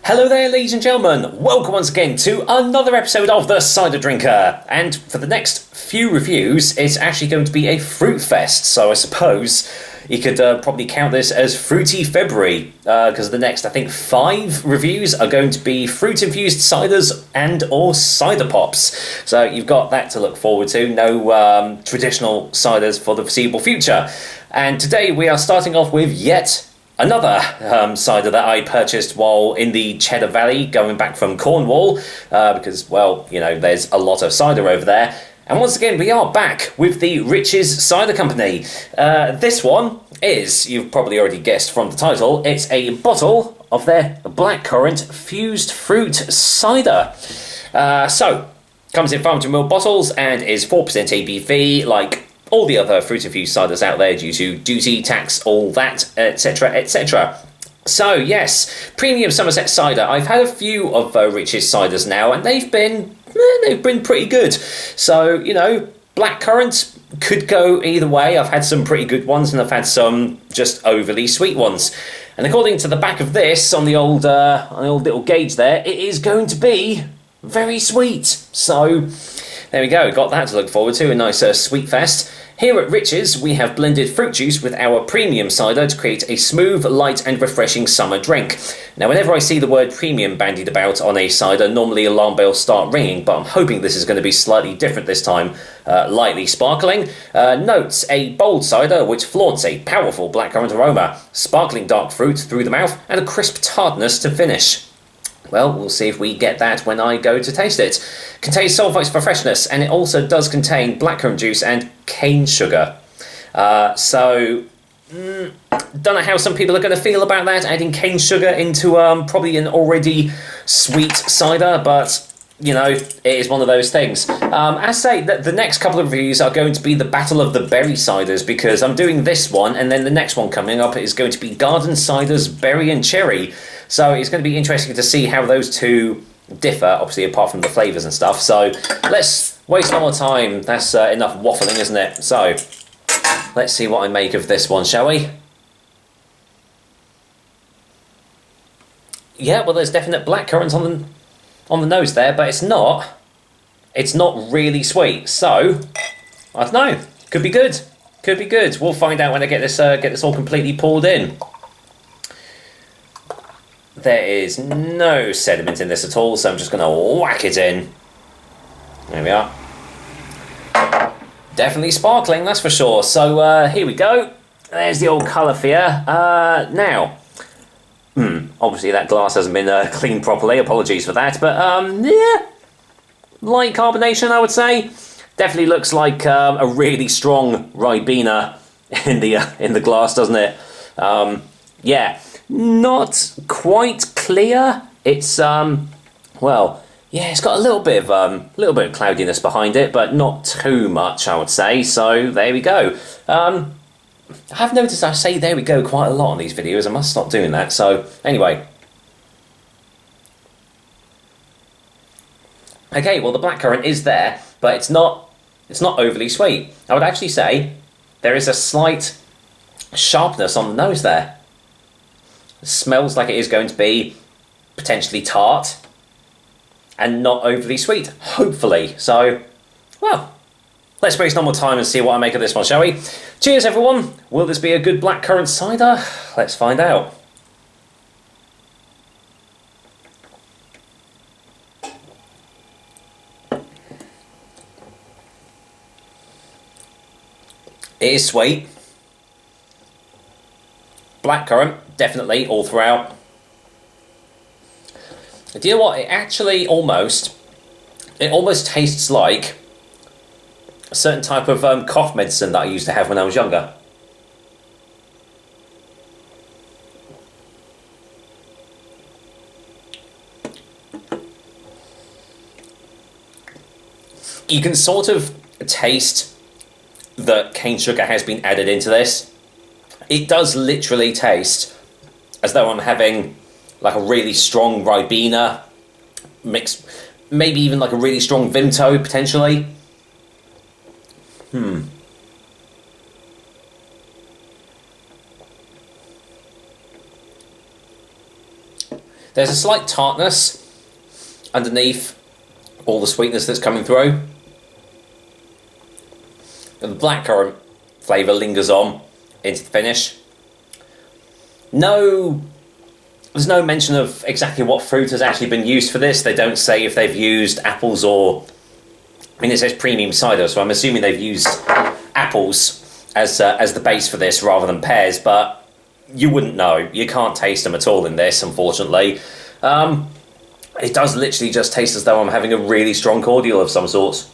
Hello there, ladies and gentlemen. Welcome once again to another episode of The Cider Drinker. And for the next few reviews, it's actually going to be a fruit fest. So I suppose you could probably count this as Fruity February, because the next, I think, 5 reviews are going to be fruit-infused ciders and or cider pops. So you've got that to look forward to. No traditional ciders for the foreseeable future. And today we are starting off with yet another cider that I purchased while in the Cheddar Valley, going back from Cornwall, because, well, you know, there's a lot of cider over there. And once again, we are back with the Riches Cider Company. This one is, you've probably already guessed from the title, it's a bottle of their Blackcurrant fused fruit cider. So, comes in 500ml bottles and is 4% ABV, like all the other fruit-infused ciders out there due to duty, tax, all that, etc, etc. So, yes, premium Somerset cider. I've had a few of Rich's ciders now, and they've been pretty good. So, you know, blackcurrant could go either way. I've had some pretty good ones, and I've had some just overly sweet ones. And according to the back of this, on the old little gauge there, it is going to be very sweet. So, there we go. Got that to look forward to. A nice sweet fest. Here at Riches, we have blended fruit juice with our premium cider to create a smooth, light and refreshing summer drink. Now, whenever I see the word premium bandied about on a cider, normally alarm bells start ringing, but I'm hoping this is going to be slightly different this time. Lightly sparkling. Notes a bold cider which flaunts a powerful blackcurrant aroma, sparkling dark fruit through the mouth, and a crisp tartness to finish. Well, we'll see if we get that when I go to taste it. Contains sulfites for freshness, and it also does contain blackcurrant juice and cane sugar. Don't know how some people are going to feel about that, adding cane sugar into probably an already sweet cider, but, you know, it is one of those things. As I say, the next couple of reviews are going to be the Battle of the Berry Ciders, because I'm doing this one, and then the next one coming up is going to be Garden Ciders Berry and Cherry. So it's going to be interesting to see how those two differ, obviously apart from the flavours and stuff. So let's waste no more time. That's enough waffling, isn't it? So let's see what I make of this one, shall we? Yeah, well, there's definite blackcurrant on the nose there, but it's not really sweet. So I don't know. Could be good. Could be good. We'll find out when I get this all completely poured in. There is no sediment in this at all, so I'm just going to whack it in. There we are. Definitely sparkling, that's for sure. So here we go. There's the old colour for you. Now, obviously that glass hasn't been cleaned properly. Apologies for that, but yeah, light carbonation, I would say. Definitely looks like a really strong Ribena in the glass, doesn't it? Yeah. Not quite clear. It's well, yeah, it's got a little bit of cloudiness behind it, but not too much, I would say. So there we go. I have noticed I say "there we go" quite a lot on these videos. I must stop doing that. So anyway, okay. Well, the blackcurrant is there, but it's not overly sweet. I would actually say there is a slight sharpness on the nose there. Smells like it is going to be potentially tart and not overly sweet, hopefully. So, well, let's waste no more time and see what I make of this one, shall we? Cheers, everyone. Will this be a good blackcurrant cider? Let's find out. It is sweet. Blackcurrant, definitely, all throughout. Do you know what? It actually almost tastes like a certain type of cough medicine that I used to have when I was younger. You can sort of taste that cane sugar has been added into this. It does literally taste as though I'm having like a really strong Ribena mix, maybe even like a really strong Vimto potentially. There's a slight tartness underneath all the sweetness that's coming through. And the blackcurrant flavour lingers on into the finish. There's no mention of exactly what fruit has actually been used for this. They don't say if they've used apples or... I mean, it says premium cider, so I'm assuming they've used apples as the base for this rather than pears, but you wouldn't know. You can't taste them at all in this, unfortunately. It does literally just taste as though I'm having a really strong cordial of some sort.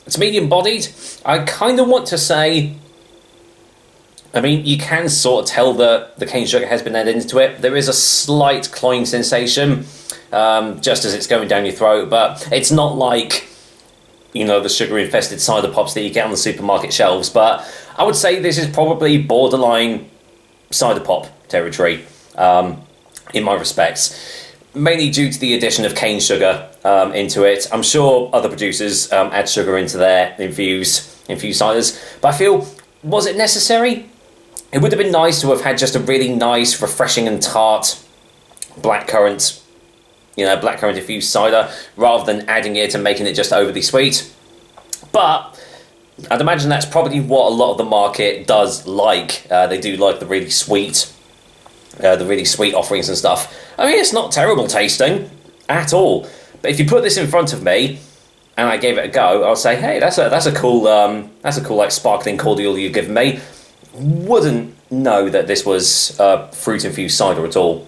It's medium-bodied. I kind of want to say... I mean, you can sort of tell that the cane sugar has been added into it. There is a slight cloying sensation, just as it's going down your throat, but it's not like, you know, the sugar-infested cider pops that you get on the supermarket shelves. But I would say this is probably borderline cider pop territory, in my respects. Mainly due to the addition of cane sugar into it. I'm sure other producers add sugar into their infused ciders, but I feel, was it necessary? It would have been nice to have had just a really nice, refreshing and tart blackcurrant, blackcurrant infused cider, rather than adding it and making it just overly sweet. But I'd imagine that's probably what a lot of the market does like. They do like the really sweet offerings and stuff. I mean, it's not terrible tasting at all. But if you put this in front of me and I gave it a go, I'll say, hey, that's a cool like sparkling cordial you've given me. Wouldn't know that this was fruit infused cider at all.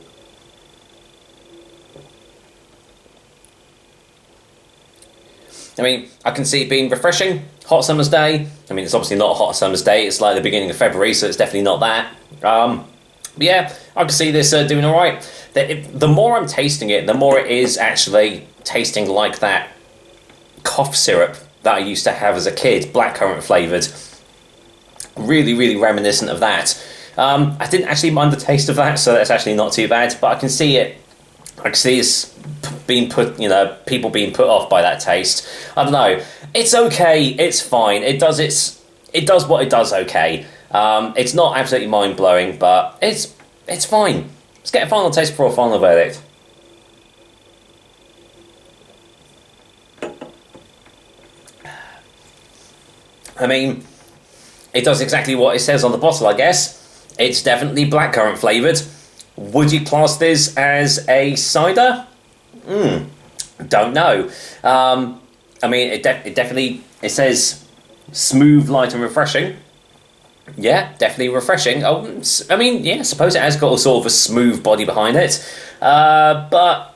I mean, I can see it being refreshing. Hot summer's day. I mean, it's obviously not a hot summer's day. It's like the beginning of February, so it's definitely not that. But yeah, I can see this doing all right. The more I'm tasting it, the more it is actually tasting like that cough syrup that I used to have as a kid, blackcurrant flavoured. Really, really reminiscent of that. I didn't actually mind the taste of that, so that's actually not too bad. But I can see it. I can see it's being put. People being put off by that taste. I don't know. It's okay. It's fine. It does what it does. Okay. It's not absolutely mind blowing, but it's fine. Let's get a final taste before a final verdict. I mean, it does exactly what it says on the bottle, I guess. It's definitely blackcurrant flavoured. Would you class this as a cider? Don't know. I mean, it definitely, it says smooth, light and refreshing. Yeah, definitely refreshing. Oh, I mean, yeah, I suppose it has got a sort of a smooth body behind it. But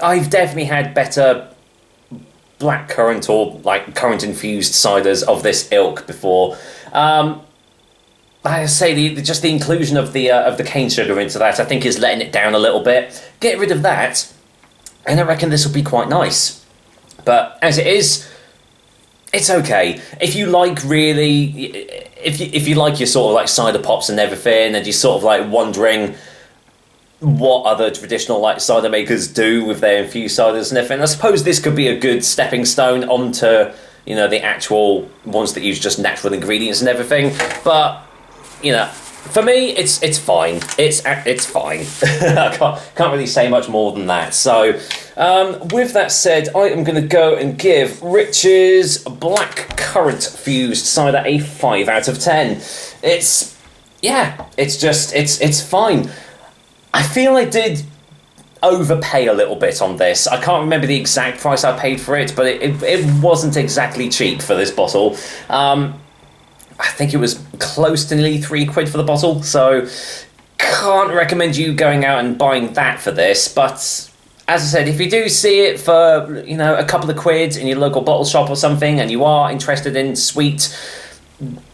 I've definitely had better blackcurrant or like currant infused ciders of this ilk before. I say just the inclusion of the cane sugar into that, I think, is letting it down a little bit. Get rid of that, and I reckon this will be quite nice. But as it is, it's okay. If you like if you like your sort of like cider pops and everything, and you're sort of like wondering what other traditional like cider makers do with their infused ciders and everything, I suppose this could be a good stepping stone onto the actual ones that use just natural ingredients and everything. But for me, it's fine. It's fine. I can't really say much more than that. So, with that said, I am going to go and give Rich's blackcurrant fused cider a 5 out of 10. It's fine. I feel I did overpay a little bit on this. I can't remember the exact price I paid for it, but it wasn't exactly cheap for this bottle. I think it was close to nearly £3 for the bottle, so can't recommend you going out and buying that for this. But as I said, if you do see it for a couple of quid in your local bottle shop or something, and you are interested in sweet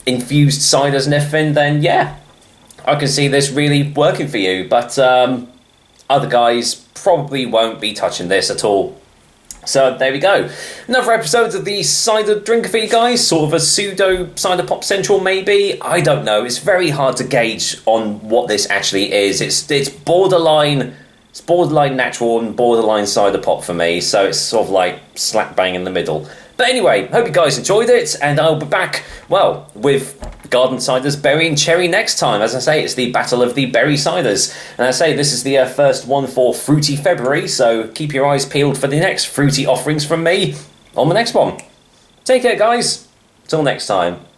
infused ciders and everything, then yeah, I can see this really working for you. But other guys probably won't be touching this at all. So there we go. Another episode of the Cider Drinker for you guys. Sort of a pseudo Cider Pop Central, maybe. I don't know. It's very hard to gauge on what this actually is. It's borderline It's borderline natural and borderline cider pop for me, so it's sort of like slap bang in the middle. But anyway, hope you guys enjoyed it, and I'll be back, well, with Garden Ciders Berry and Cherry next time. As I say, it's the Battle of the Berry Ciders. And I say, this is the first one for Fruity February, so keep your eyes peeled for the next fruity offerings from me on the next one. Take care, guys. Till next time.